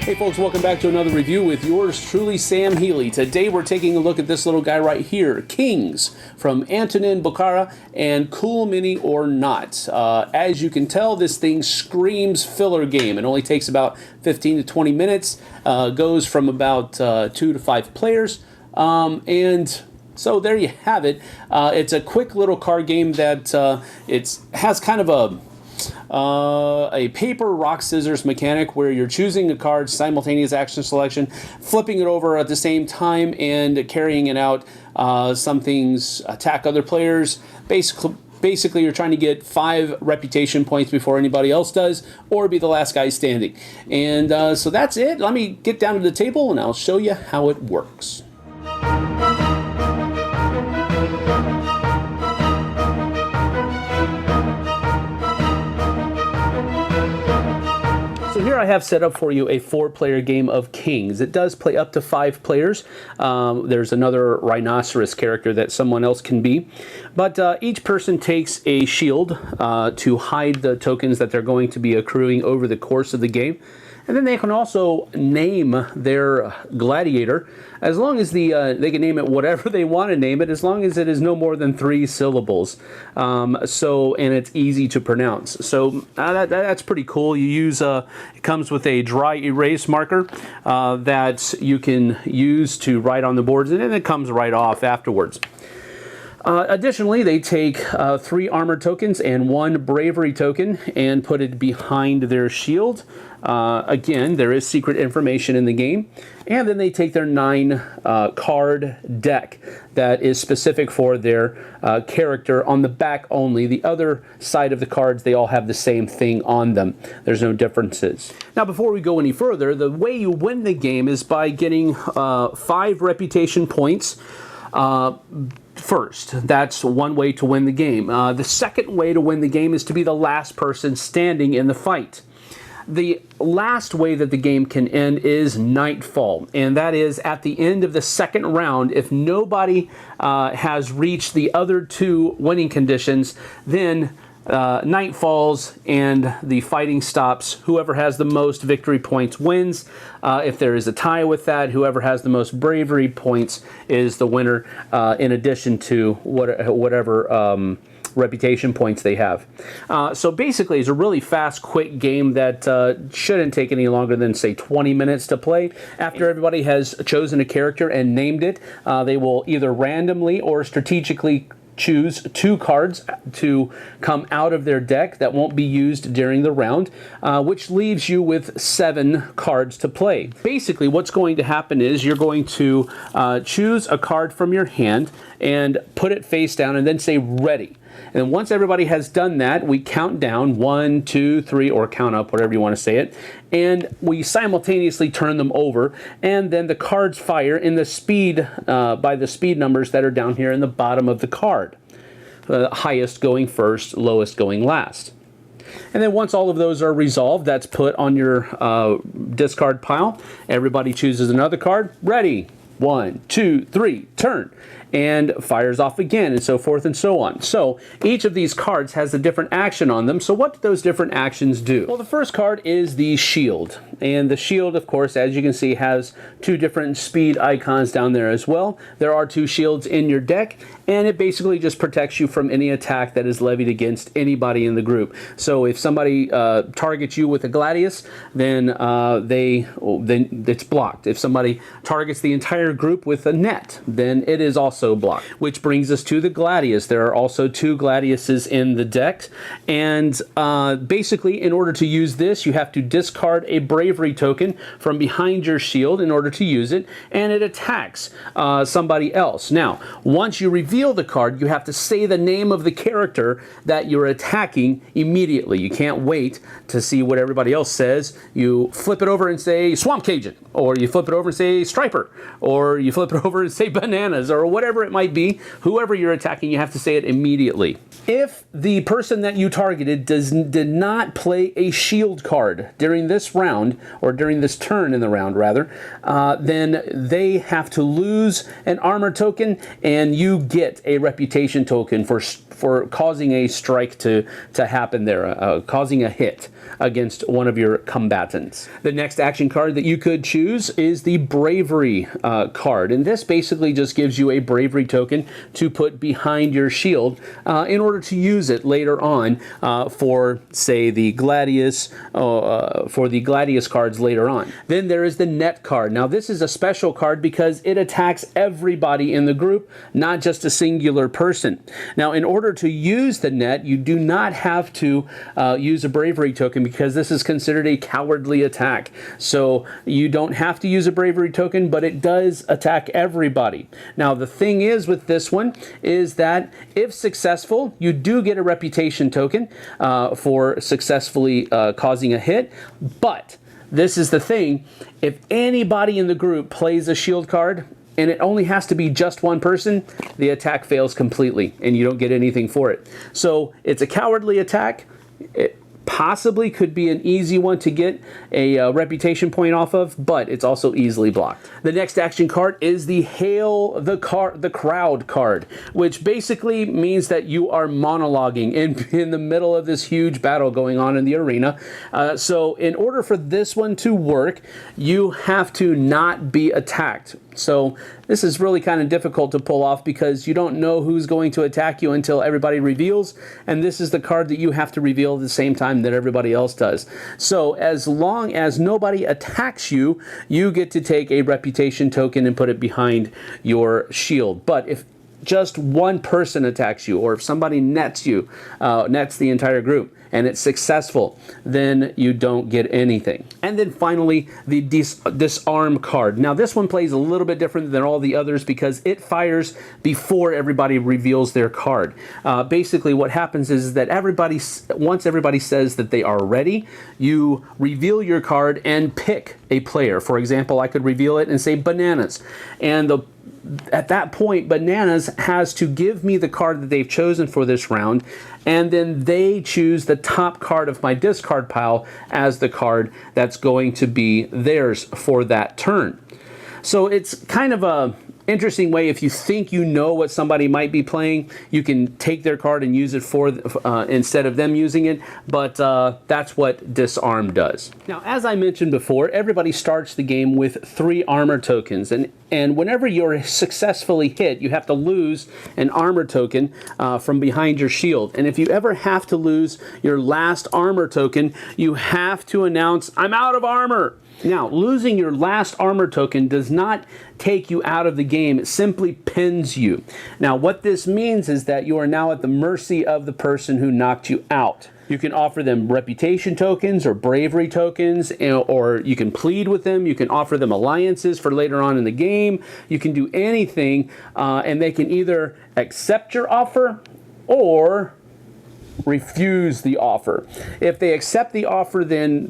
Hey folks, welcome back to another review with yours truly, Sam Healey. Today we're taking a look at this little guy right here, Kingz, from Antonin Bokhara and Cool Mini or Not. As you can tell, this thing screams filler game. It only takes about 15 to 20 minutes, goes from about 2 to 5 players, and so there you have it. It's a quick little card game that has kind of a paper, rock, scissors mechanic where you're choosing a card, simultaneous action selection, flipping it over at the same time, and carrying it out. Some things attack other players. Basically, you're trying to get 5 reputation points before anybody else does, or be the last guy standing. And so that's it. Let me get down to the table, and I'll show you how it works. So here I have set up for you a 4-player game of Kingz. It does play up to 5 players. There's another rhinoceros character that someone else can be. But each person takes a shield to hide the tokens that they're going to be accruing over the course of the game. And then they can also name their gladiator, as long as they can name it whatever they want to name it, as long as it is no more than 3 syllables. And it's easy to pronounce. So that's pretty cool. You use it comes with a dry erase marker that you can use to write on the boards, and then it comes right off afterwards. Additionally, they take 3 armor tokens and 1 bravery token and put it behind their shield. Again, there is secret information in the game. And then they take their 9 card deck that is specific for their character on the back only. The other side of the cards, they all have the same thing on them. There's no differences. Now, before we go any further, the way you win the game is by getting 5 reputation points first. That's one way to win the game. The second way to win the game is to be the last person standing in the fight. The last way that the game can end is nightfall, and that is at the end of the second round. If nobody has reached the other 2 winning conditions, then night falls and the fighting stops. Whoever has the most victory points wins. If there is a tie with that, whoever has the most bravery points is the winner, in addition to whatever reputation points they have. So basically, it's a really fast, quick game that shouldn't take any longer than, say, 20 minutes to play. After everybody has chosen a character and named it, they will either randomly or strategically choose 2 cards to come out of their deck that won't be used during the round, which leaves you with 7 cards to play. Basically, what's going to happen is you're going to choose a card from your hand and put it face down and then say ready. And then once everybody has done that, we count down 1, 2, 3, or count up, whatever you want to say it, and we simultaneously turn them over, and then the cards fire in the speed by the speed numbers that are down here in the bottom of the card. Highest going first, lowest going last. And then once all of those are resolved, that's put on your discard pile. Everybody chooses another card. Ready. 1, 2, 3, turn. And fires off again, and so forth and so on. So each of these cards has a different action on them. So what do those different actions do? Well, the first card is the shield. And the shield, of course, as you can see, has 2 different speed icons down there as well. There are 2 shields in your deck, and it basically just protects you from any attack that is levied against anybody in the group. So if somebody targets you with a gladius, then it's blocked. If somebody targets the entire group with a net, then it is also blocked. Which brings us to the gladius. There are also 2 gladiuses in the deck, and basically, in order to use this, you have to discard a bravery token from behind your shield in order to use it, and it attacks somebody else. Now, once you reveal the card, you have to say the name of the character that you're attacking immediately. You can't wait to see what everybody else says. You flip it over and say Swamp Cajun, or you flip it over and say Striper, or you flip it over and say Bananas, or whatever it might be. Whoever you're attacking, you have to say it immediately. If the person that you targeted did not play a shield card during this round, or during this turn in the round rather, then they have to lose an armor token, and you get a reputation token for for causing a strike to happen there, causing a hit against one of your combatants. The next action card that you could choose is the Bravery card, and this basically just gives you a Bravery token to put behind your shield in order to use it later on for, say, the Gladius, cards later on. Then there is the Net card. Now this is a special card because it attacks everybody in the group, not just a singular person. Now in order to use the Net, you do not have to use a Bravery token because this is considered a cowardly attack. So you don't have to use a Bravery token, but it does attack everybody. Now the thing is with this one is that if successful, you do get a reputation token for successfully causing a hit, but this is the thing, if anybody in the group plays a shield card, and it only has to be just one person, the attack fails completely, and you don't get anything for it. So it's a cowardly attack. It possibly could be an easy one to get a reputation point off of, but it's also easily blocked. The next action card is the Hail the Crowd card, which basically means that you are monologuing in the middle of this huge battle going on in the arena. So in order for this one to work, you have to not be attacked. So this is really kind of difficult to pull off because you don't know who's going to attack you until everybody reveals, and this is the card that you have to reveal at the same time that everybody else does. So as long as nobody attacks you, you get to take a reputation token and put it behind your shield. But if just one person attacks you, or if somebody nets you, nets the entire group, and it's successful, then you don't get anything. And then finally, the Disarm card. Now this one plays a little bit different than all the others because it fires before everybody reveals their card. Basically what happens is that once everybody says that they are ready, you reveal your card and pick a player. For example, I could reveal it and say Bananas, and at that point, Bananas has to give me the card that they've chosen for this round, and then they choose the top card of my discard pile as the card that's going to be theirs for that turn. So it's kind of a interesting way. If you think you know what somebody might be playing, you can take their card and use it for instead of them using it, but that's what Disarm does. Now, as I mentioned before, everybody starts the game with 3 armor tokens, and whenever you're successfully hit, you have to lose an armor token from behind your shield. And if you ever have to lose your last armor token, you have to announce, "I'm out of armor." Now, losing your last armor token does not take you out of the game. It simply pins you. Now, what this means is that you are now at the mercy of the person who knocked you out. You can offer them reputation tokens or bravery tokens, or you can plead with them. You can offer them alliances for later on in the game. You can do anything, and they can either accept your offer or refuse the offer. If they accept the offer, then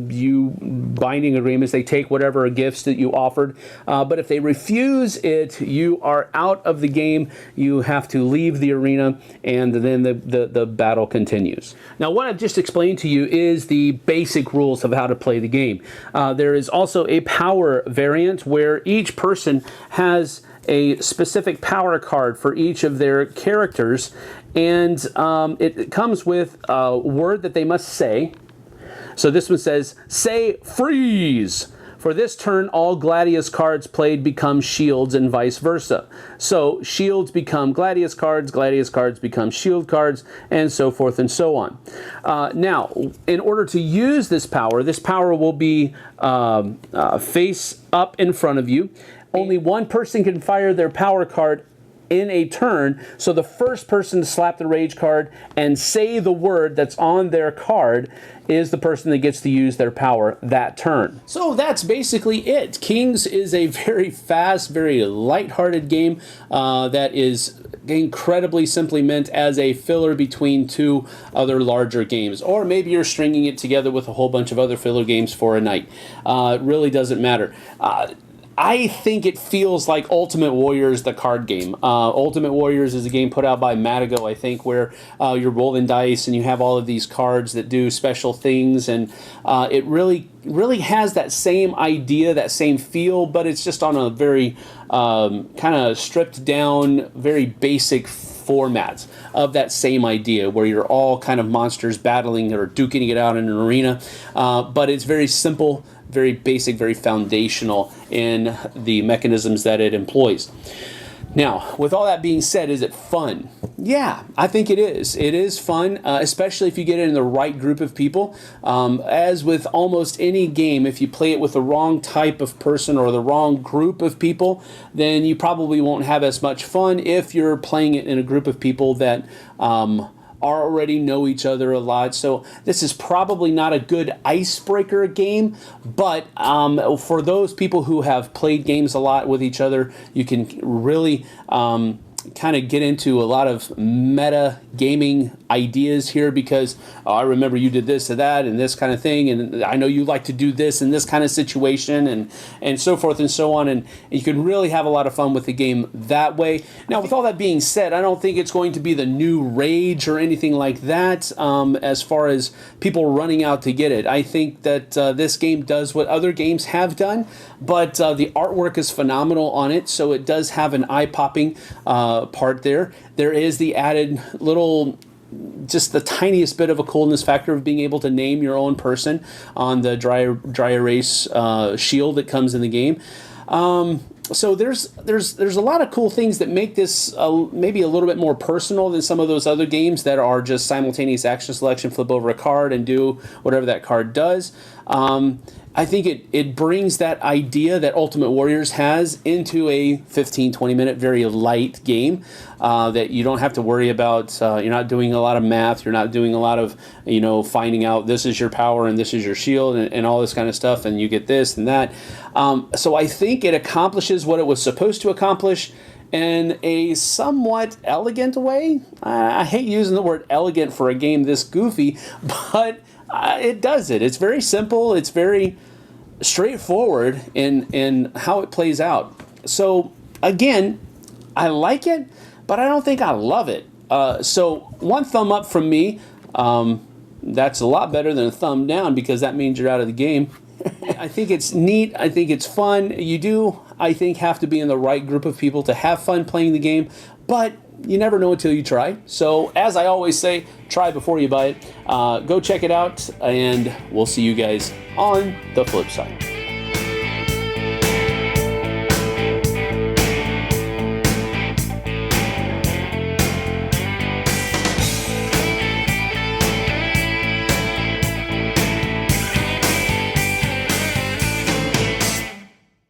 you binding agreements, they take whatever gifts that you offered. But if they refuse it, you are out of the game. You have to leave the arena, and then the battle continues. Now, what I've just explained to you is the basic rules of how to play the game. There is also a power variant where each person has a specific power card for each of their characters, and it comes with a word that they must say. So this one says, "Say freeze." For this turn, all Gladius cards played become shields and vice versa. So shields become Gladius cards become shield cards, and so forth and so on. Now, in order to use this power will be face up in front of you. Only one person can fire their power card in a turn, so the first person to slap the rage card and say the word that's on their card is the person that gets to use their power that turn. So that's basically it. Kingz is a very fast, very lighthearted game that is incredibly simply meant as a filler between 2 other larger games. Or maybe you're stringing it together with a whole bunch of other filler games for a night. It really doesn't matter. I think it feels like Ultimate Warriors, the card game. Ultimate Warriors is a game put out by Matago, I think, where you're rolling dice and you have all of these cards that do special things, and it really has that same idea, that same feel, but it's just on a very kind of stripped down, very basic formats of that same idea, where you're all kind of monsters battling or duking it out in an arena. But it's very simple, very basic, very foundational in the mechanisms that it employs. Now, with all that being said, is it fun? Yeah, I think it is. It is fun, especially if you get it in the right group of people. As with almost any game, if you play it with the wrong type of person or the wrong group of people, then you probably won't have as much fun if you're playing it in a group of people that already know each other a lot. So this is probably not a good icebreaker game, but for those people who have played games a lot with each other, you can really kind of get into a lot of meta gaming ideas here, because I remember you did this or that and this kind of thing, and I know you like to do this in this kind of situation, and so forth and so on, and you can really have a lot of fun with the game that way. Now, with all that being said, I don't think it's going to be the new rage or anything like that as far as people running out to get it. I think that this game does what other games have done, but the artwork is phenomenal on it, so it does have an eye-popping part there. There is the added little, just the tiniest bit of a coolness factor of being able to name your own person on the dry erase shield that comes in the game. So there's a lot of cool things that make this maybe a little bit more personal than some of those other games that are just simultaneous action selection, flip over a card and do whatever that card does. I think it brings that idea that Ultimate Warriors has into a 15-20 minute very light game that you don't have to worry about. You're not doing a lot of math. You're not doing a lot of finding out this is your power and this is your shield and all this kind of stuff, and you get this and that. So I think it accomplishes what it was supposed to accomplish in a somewhat elegant way. I hate using the word elegant for a game this goofy, but it does it. It's very simple. It's very straightforward in how it plays out. So again, I like it, but I don't think I love it. So one thumb up from me. That's a lot better than a thumb down, because that means you're out of the game. I think it's neat. I think it's fun. You do, I think, have to be in the right group of people to have fun playing the game, but you never know until you try. So as I always say, try before you buy it. Go check it out, and we'll see you guys on the flip side.